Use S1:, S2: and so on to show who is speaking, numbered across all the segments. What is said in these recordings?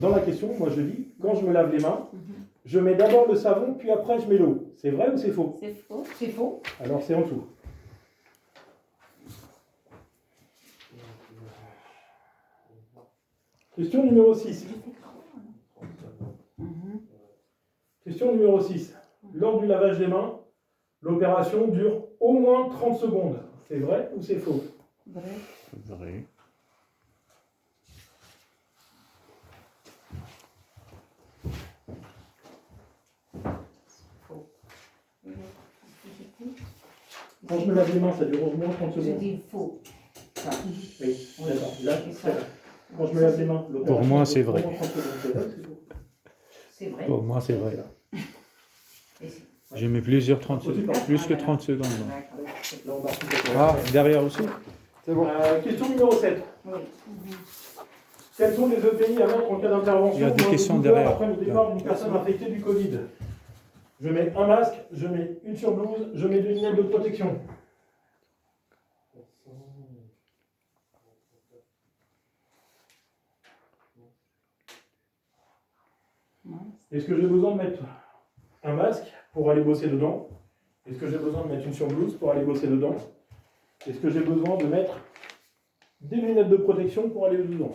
S1: Dans la question, moi je dis, quand je me lave les mains, je mets d'abord le savon, puis après je mets l'eau. C'est vrai ou c'est faux?
S2: C'est faux.
S3: C'est faux.
S1: Alors c'est en dessous. Question numéro 6. Question numéro 6. Lors du lavage des mains, l'opération dure au moins 30 secondes. C'est vrai ou c'est faux?
S3: Vrai.
S4: Vrai.
S3: Faux.
S1: Quand je me lave les mains, ça dure au moins 30
S3: Je
S1: secondes.
S3: dis faux. Ça.
S1: Oui, d'accord. Là,
S3: Et
S1: c'est
S3: ça,
S1: vrai. Quand je me lave les mains, l'opération
S4: Pour moi,
S1: dure
S4: c'est
S1: au
S4: vrai.
S1: moins 30 secondes. C'est vrai ou c'est faux?
S3: c'est vrai.
S4: Pour moi, c'est vrai.
S3: Et c'est-
S4: J'ai mis plusieurs 30 secondes. Plus que 30 secondes.
S3: D'accord.
S1: Là, on marque tout à fait.
S4: Ah, derrière aussi.
S5: C'est bon.
S1: Question numéro 7.
S3: Oui.
S1: Quels sont les EPI à mettre en cas d'intervention
S4: Il y a des
S1: moins de
S4: questions
S1: 12 heures
S4: derrière.
S1: après le départ d'une personne infectée du Covid? Je mets un masque, je mets une surblouse, je mets des lunettes de protection. Est-ce que j'ai besoin de mettre un masque pour aller bosser dedans? Est-ce que j'ai besoin de mettre une surblouse pour aller bosser dedans? Est-ce que j'ai besoin de mettre des lunettes de protection pour aller dedans?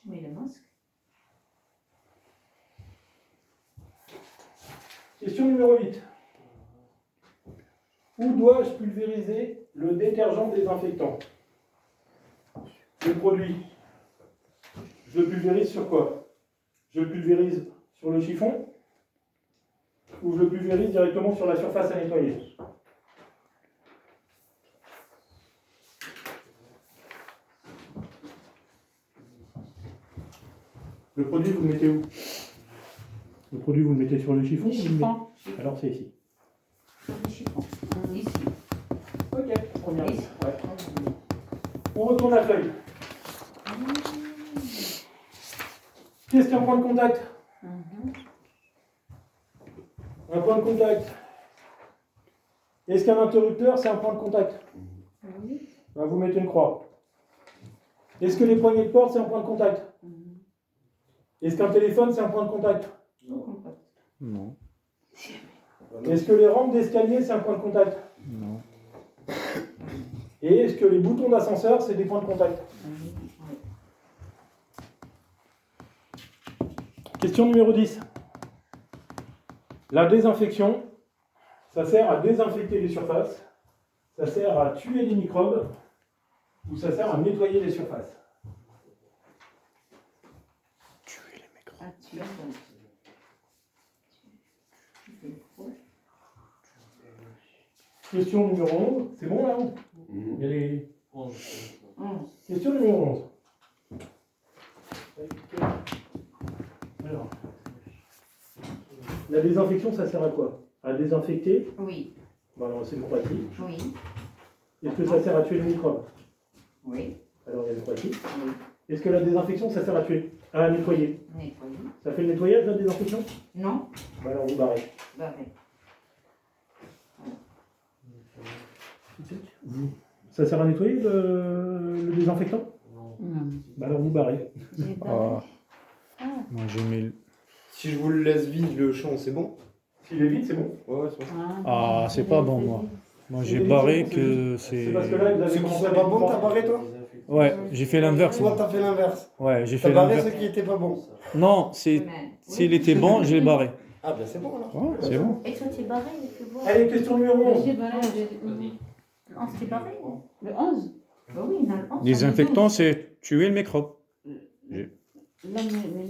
S3: Je mets le masque.
S1: Question numéro 8. Où dois-je pulvériser le détergent désinfectant? Le produit, je le pulvérise sur quoi? Je le pulvérise sur le chiffon ou je le pulvérise directement sur la surface à nettoyer? Le produit, vous le mettez où? Le produit, vous le mettez sur le chiffon?
S3: Le
S1: ou vous le mettez-
S3: chiffon.
S1: Alors c'est ici.
S3: Le chiffon. Ici.
S1: Ok, première
S3: Ici.
S1: liste. Ouais. On retourne la feuille. Qu'est-ce qu'un point de contact? Un point de contact. Est-ce qu'un interrupteur, c'est un point de contact?
S3: Oui.
S1: Ben, vous mettez une croix. Est-ce que les poignées de porte, c'est un point de contact? Est-ce qu'un téléphone, c'est un point de contact?
S4: Non.
S1: Est-ce que les rampes d'escalier, c'est un point de contact?
S4: Non.
S1: Et est-ce que les boutons d'ascenseur, c'est des points de contact? Question numéro 10. La désinfection, ça sert à désinfecter les surfaces, ça sert à tuer les microbes, ou ça sert à nettoyer les surfaces?
S4: Tuer les microbes.
S3: Ah, tu as donc. C'est faux.
S1: Question numéro 11. C'est bon là? Il y a les... Question numéro 11. Alors, la désinfection, ça sert à quoi? À désinfecter?
S3: Oui.
S1: Bon, alors c'est le croquis.
S3: Oui.
S1: Est-ce que ça sert à tuer les microbes?
S3: Oui.
S1: Alors il y a le croquis.
S3: Oui.
S1: Est-ce que la désinfection, ça sert à tuer? À nettoyer?
S3: Nettoyer.
S1: Ça fait le nettoyage, la désinfection?
S3: Non.
S1: Bah alors vous barrez.
S3: Barré.
S1: Ça sert à nettoyer le désinfectant?
S3: Non.
S1: Bah alors vous barrez.
S3: J'ai
S4: Ah.
S3: barré.
S4: Moi, j'ai mis.
S5: Si je vous le laisse vide, le champ, c'est bon?
S1: S'il est vide, c'est bon.
S5: Ouais, c'est bon.
S4: Ah, c'est pas bon, moi. Moi, j'ai barré que
S1: C'est
S4: c'est.
S1: parce que là, vous avez
S5: Ce qui
S1: commencé
S5: serait
S1: à
S5: pas
S1: mettre
S5: bon,
S1: du
S5: t'as
S1: temps.
S5: barré toi?
S4: Ouais, j'ai fait l'inverse.
S5: Toi,
S4: moi.
S5: t'as fait l'inverse.
S4: Ouais, j'ai
S5: T'as
S4: fait
S5: barré
S4: l'inverse.
S5: ce qui était pas bon.
S4: Non, s'il était bon, je l'ai barré.
S5: Ah, ben c'est bon alors.
S4: Ouais, c'est bon.
S2: Et toi, t'es barré, tu vois.
S1: Allez, question numéro 11.
S3: J'ai barré.
S2: Le 11, t'es barré.
S3: Le 11. Bah oui, il y en a le 11.
S4: Les infectants, c'est tuer le microbe.
S3: Non, mais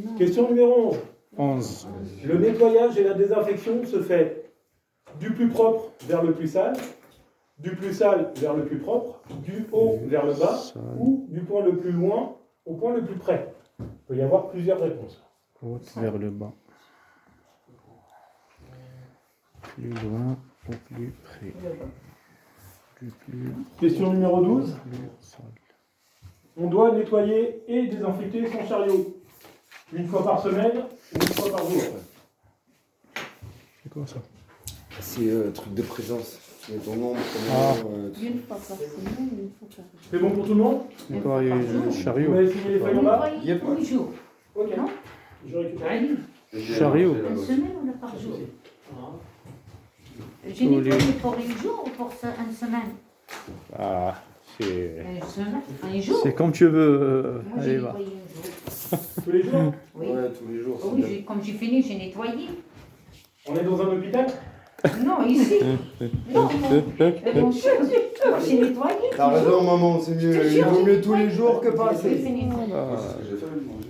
S3: non.
S1: Question numéro 11.
S4: 11.
S1: Le nettoyage et la désinfection se fait du plus propre vers le plus sale, du plus sale vers le plus propre, du haut vers le bas,
S4: Sale.
S1: ou du point le plus loin au point le plus près. Il peut y avoir plusieurs réponses.
S4: Haute vers le bas. Plus loin ou plus près. Du plus.
S1: Question numéro 12.
S4: Plus sale.
S1: On doit nettoyer et désinfecter son chariot. Une fois par semaine ou une fois par jour.
S4: C'est quoi ça?
S5: C'est truc de présence. Tu mets ton nom,
S4: Ah.
S5: ton nom,
S3: Une fois par semaine, une fois par jour.
S1: C'est bon pour tout le monde?
S4: C'est quoi, le
S1: Vous
S4: chariot?
S1: m'avez signé les feuilles en bas?
S3: Nettoyer
S5: Yep.
S3: tous les jours.
S1: Ok.
S3: Non.
S1: Je récupère.
S3: Allez,
S4: Chariot.
S3: une semaine ou là par jour. J'ai
S4: Tous les-
S3: nettoyé pour une jour ou pour une semaine?
S4: Ah, c'est...
S3: Une semaine, un jour.
S4: C'est comme tu veux.
S3: Moi j'ai
S4: Allez, va.
S3: nettoyé un jour.
S1: Tous les jours?
S3: Oui.
S5: Ouais, tous les jours. c'est
S3: Oui,
S5: bien.
S3: comme j'ai fini, j'ai nettoyé.
S1: On est dans un hôpital?
S3: Non, ici. Non, mon chien, j'ai nettoyé.
S5: T'as raison, maman, c'est mieux. Il vaut mieux tous les jours que pas
S3: J'ai
S5: assez.
S3: fini.
S4: Voilà.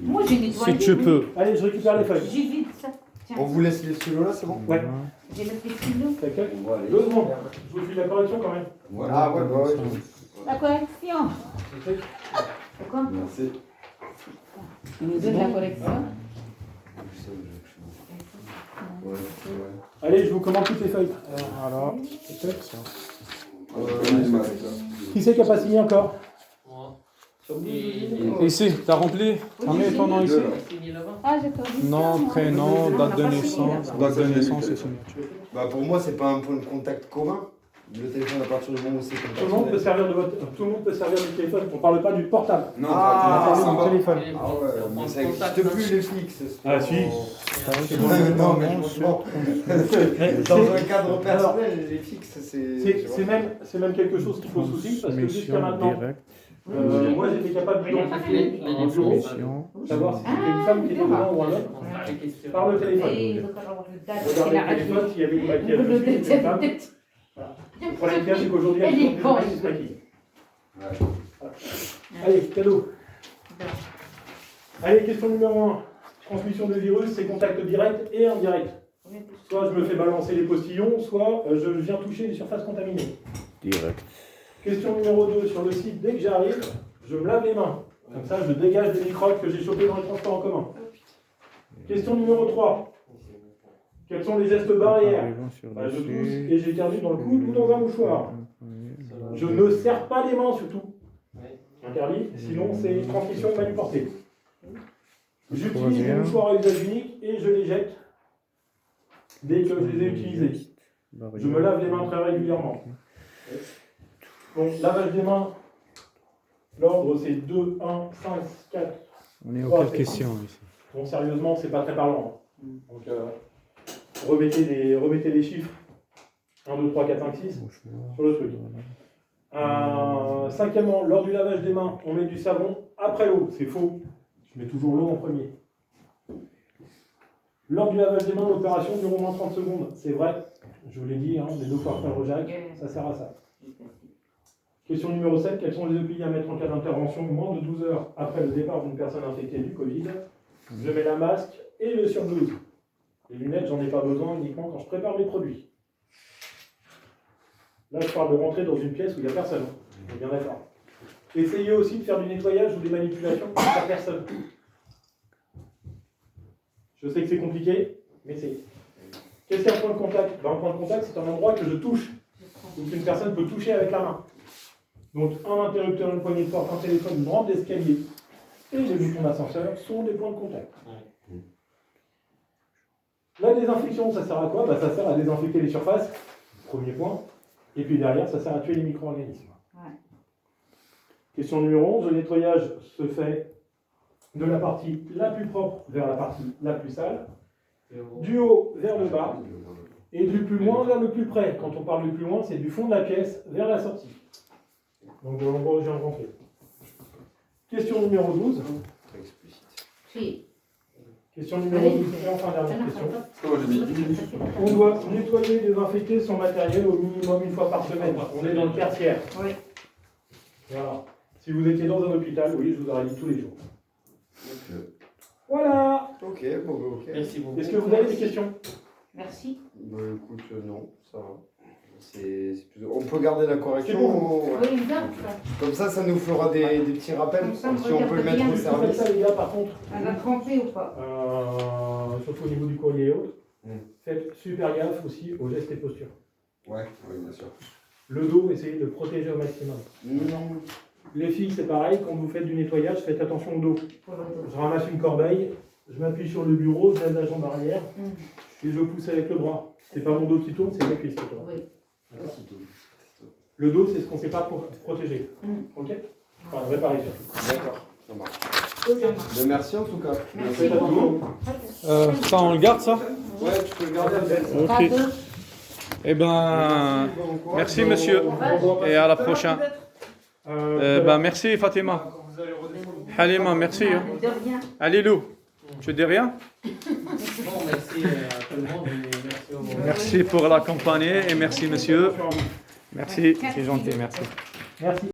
S3: Moi j'ai nettoyé.
S4: Si tu peux.
S1: Allez, je récupère les feuilles.
S3: J'ai vide ça. Tiens,
S5: On vous laisse les stylos là, c'est bon?
S1: Ouais.
S3: j'ai le petit stylo.
S1: D'accord. 2 secondes. Je vous file la correction quand même.
S5: Ah ouais, bah ouais.
S3: La correction. Pourquoi?
S5: Merci.
S3: Il nous donne la correction.
S5: Ouais,
S1: Allez, je vous commande toutes les feuilles.
S4: Voilà.
S1: Qui c'est qui n'a pas signé encore?
S4: Ici, t'as rempli? T'as mis ton nom ici?
S3: Ah, j'ai pas vu
S4: Nom,
S3: ça,
S4: prénom,
S3: moi.
S4: date de naissance, date de naissance et signature.
S5: Bah pour moi, c'est pas un point de contact commun. Le téléphone, à partir du moment où c'est comme
S1: Tout le monde peut servir de votre... Tout le monde peut servir du téléphone. On parle pas du portable.
S6: Non,
S1: On
S5: Ah,
S1: parle
S5: ça
S1: du
S5: va.
S1: téléphone.
S5: Ah ouais, mais ça n'existe plus les fixes.
S1: Ah, si.
S5: Non, mais franchement, dans un cadre personnel, les fixes,
S1: C'est même quelque chose qui pose souci parce que jusqu'à
S4: Transmission
S1: maintenant,
S4: directe,
S1: moi j'étais capable d'identifier un bureau,
S4: transmission.
S1: savoir si c'était une femme qui était dedans ou un homme, par le téléphone.
S3: Et donc, alors, le date,
S1: Regardez
S3: il a
S1: le téléphone, s'il y avait du
S3: raté.
S1: maquillage dessus, c'était une femme. Le problème qu'il y a, c'est qu'aujourd'hui,
S3: Elle
S1: elle
S3: est
S1: est
S3: con.
S1: qui se maquille. Allez, cadeau. Allez, question numéro 1. Transmission de virus, c'est contact direct et indirect. Soit je me fais balancer les postillons, soit je viens toucher les surfaces contaminées.
S4: Direct.
S1: Question numéro 2. Sur le site, dès que j'arrive, je me lave les mains. Comme ça, je dégage des microbes que j'ai chopés dans les transports en commun. Question numéro 3. Quels sont les gestes barrières?
S4: Arrivons sur
S1: Bah,
S4: le
S1: je tousse
S4: site.
S1: et j'éternue dans le coude ou dans un mouchoir. Je ne serre pas les mains surtout. Interdit, sinon c'est transmission manuportée. J'utilise des mouchoirs à usage unique et je les jette dès que je les ai utilisés. Je me lave les mains très régulièrement. Donc, lavage des mains, l'ordre c'est 2, 1, 5, 4.
S4: On est aux
S1: Ouais,
S4: quelles
S1: c'est
S4: questions ici?
S1: Bon, sérieusement, c'est pas très parlant. Hein. Donc, remettez les chiffres 1, 2, 3, 4, 5, 6 sur le truc. Cinquièmement, lors du lavage des mains, on met du savon après l'eau. C'est faux. Je mets toujours l'eau en premier. Lors du lavage des mains, l'opération dure au moins 30 secondes. C'est vrai. Je vous l'ai dit, hein, les 2 fois après le rejac, ça sert à ça. Question numéro 7. Quels sont les EPI à mettre en cas d'intervention moins de 12 heures après le départ d'une personne infectée du Covid? Je mets la masque et le surblouse. Les lunettes, j'en ai pas besoin uniquement quand je prépare mes produits. Là, je parle de rentrer dans une pièce où il n'y a personne. On est bien d'accord. Essayez aussi de faire du nettoyage ou des manipulations quand il n'y a personne. Je sais que c'est compliqué, mais c'est... Qu'est-ce qu'un point de contact? Un point de contact, c'est un endroit que je touche. Donc une personne peut toucher avec la main. Donc un interrupteur, une poignée de porte, un téléphone, une rampe d'escalier et les boutons d'ascenseur sont des points de contact. La désinfection, ça sert à quoi? Ça sert à désinfecter les surfaces, premier point. Et puis derrière, ça sert à tuer les micro-organismes.
S3: Ouais.
S1: Question numéro 11, le nettoyage se fait de la partie la plus propre vers la partie la plus sale, du haut vers le bas, et du plus loin vers le plus près. Quand on parle du plus loin, c'est du fond de la pièce vers la sortie. Donc de l'endroit où je viens de rentrer. Question numéro 12.
S5: Très explicite.
S3: Si.
S1: Question numéro 12, et enfin dernière question. On doit nettoyer et désinfecter son matériel au minimum une fois par semaine. On est dans le tertiaire.
S3: Oui.
S1: Voilà. Si vous étiez dans un hôpital, oui, je vous aurais dit tous les jours. Voilà.
S5: Ok, bon, bah, ok.
S6: Merci beaucoup.
S1: Est-ce que vous avez des questions?
S3: Merci.
S5: Bah écoute, non, ça va. On peut garder la correction.
S1: C'est bon.
S3: Oui, exact.
S5: Comme ça nous fera des petits rappels.
S3: Comme ça, on
S5: Si on peut le
S3: regarde
S5: mettre au
S3: bien.
S1: Vous faites
S5: service.
S1: ça, les gars, par contre,
S3: Elle a trompé ou pas?
S1: surtout au niveau du courrier et autres,
S5: Mm.
S1: faites super gaffe aussi aux gestes et postures.
S6: Ouais, oui, bien sûr.
S1: Le dos, essayez de le protéger au maximum.
S5: Non.
S1: Les filles, c'est pareil, quand vous faites du nettoyage, faites attention au dos.
S3: Pour le dos.
S1: Je ramasse une corbeille, je m'appuie sur le bureau, je laisse la jambe arrière et je pousse avec le bras. C'est pas mon dos qui tourne, c'est ma cuisse qui tourne.
S3: Oui.
S1: D'accord. Le dos, c'est ce qu'on ne sait pas protéger. Ok. Enfin, réparer surtout.
S6: D'accord, ça marche. Ben, merci en tout cas.
S3: Merci
S1: Faites
S3: beaucoup.
S1: attention.
S4: Ça, on le garde, ça?
S6: Ouais, tu peux le garder à
S3: Pas
S4: Ok.
S3: deux.
S4: Eh ben, merci monsieur. Et à la prochaine. Merci Fatima. Halima, merci. hein.
S3: De rien.
S4: Alilou, tu dis rien?
S7: Bon, merci à tout le monde et merci au monde.
S4: Merci pour la compagnie et merci monsieur. Merci, c'est gentil, merci.
S1: Merci.